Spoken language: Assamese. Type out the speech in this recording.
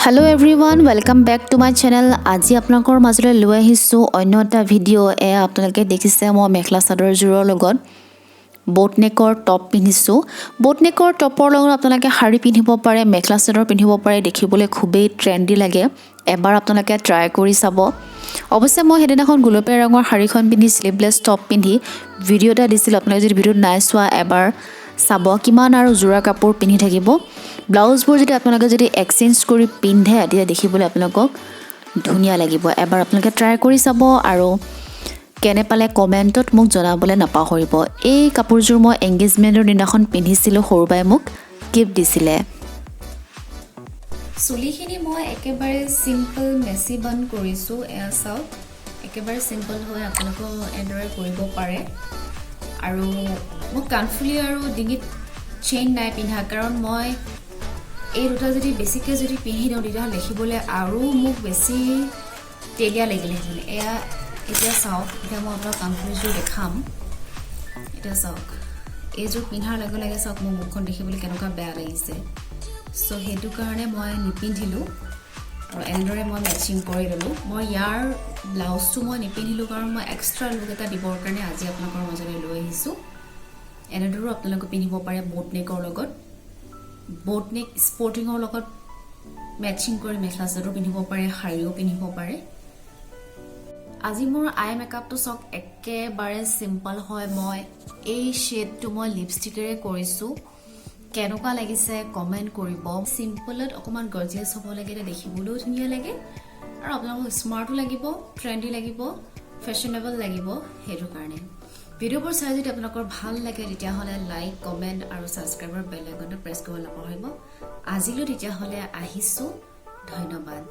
Hello everyone, welcome back to my channel. আজি আপোনালোকৰ মাজলৈ লৈ আহিছো অন্য এটা ভিডিঅ' আপোনালোকে দেখিছে মই মেখলা চাদৰযোৰৰ লগত বোটনেকৰ টপ পিন্ধিছো বোটনেকৰ টপৰ লগত আপোনালোকে শাৰী পিন্ধিব পাৰে মেখলা চাদৰ পিন্ধিব পাৰে দেখিবলৈ খুবেই ট্ৰেন্ডি লাগে এবাৰ আপোনালোকে ট্ৰাই কৰি চাব অৱশ্যে মই হেদিনাখন গুলপীয়া ৰঙৰ শাৰীখন পিন্ধি স্লিভলেছ টপ পিন্ধি ভিডিঅ' এটা দিছিল আপোনালোকে যদি ভিডিঅ' নাই চোৱা এবাৰ চাব কিমান আৰু জোৰা কাপোৰ পিন্ধি থাকিব ব্লাউজবোৰ যদি আপোনালোকে যদি এক্সচেঞ্জ কৰি পিন্ধে তেতিয়া দেখিবলৈ আপোনালোকক ধুনীয়া লাগিব এবাৰ আপোনালোকে ট্ৰাই কৰি চাব আৰু কেনে পালে কমেন্টত মোক জনাবলৈ নাপাহৰিব এই কাপোৰযোৰ মই এংগেজমেন্টৰ দিনাখন পিন্ধিছিলো সৰুবাই মোক গিফ্ট দিছিলে চুলিখিনি মই একেবাৰে সিম্পল মেসি বান কৰিছো এয়া চাওক একেবাৰে সিম্পল হয় আপোনালোকে এডৰে কৰিব পাৰে আৰু মোক কানফুলি আৰু ডিঙিত চেইন নাই পিন্ধা কাৰণ মই এই দুটা যদি বেছিকৈ যদি পিন্ধি দিওঁ তেতিয়াহ'লে দেখিবলৈ আৰু মোক বেছি তেলীয়া লাগিলেহেঁতেন এয়া এতিয়া চাওক এতিয়া মই আপোনাক কানফুলিযোৰ দেখাম এতিয়া চাওক এইযোৰ পিন্ধাৰ লগে লগে চাওক মোৰ মুখখন দেখিবলৈ কেনেকুৱা বেয়া লাগিছে চ' সেইটো কাৰণে মই নিপিন্ধিলোঁ আৰু এনেদৰে মই মেচিং কৰি ল'লোঁ মই ইয়াৰ ব্লাউজটো মই নিপিন্ধিলোঁ কাৰণ মই এক্সট্ৰা লুক এটা দিবৰ কাৰণে আজি আপোনালোকৰ মাজলৈ লৈ আহিছোঁ এনেদৰেও আপোনালোকে পিন্ধিব পাৰে বোটনেকৰ লগত বোটনেক স্পৰ্টিঙৰ লগত মেচিং কৰি মেখলা চাদৰ পিন্ধিব পাৰে শাৰীও পিন্ধিব পাৰে আজি মোৰ আই মেকআপটো চাওক একেবাৰে সিম্পল হয় মই এই শেডটো মই লিপষ্টিকেৰে কৰিছোঁ কেনেকুৱা লাগিছে কমেন্ট কৰিব সিম্পলত অকমান গৰ্জিয়াছ হ'ব লাগে দেখিবলৈও ধুনীয়া লাগে আৰু আপোনালোকক স্মাৰ্টো লাগিব ট্ৰেন্ডি লাগিব ফেশনেবল লাগিব সেইটো কাৰণে ভিডিঅ'বোৰ চাই যদি আপোনালোকৰ ভাল লাগে তেতিয়াহ'লে লাইক কমেন্ট আৰু সাবস্ক্ৰাইবৰ বেল আইকনটো প্ৰেছ কৰিব নাপাহৰিব আজিলৈ তেতিয়াহ'লে আহিছোঁ ধন্যবাদ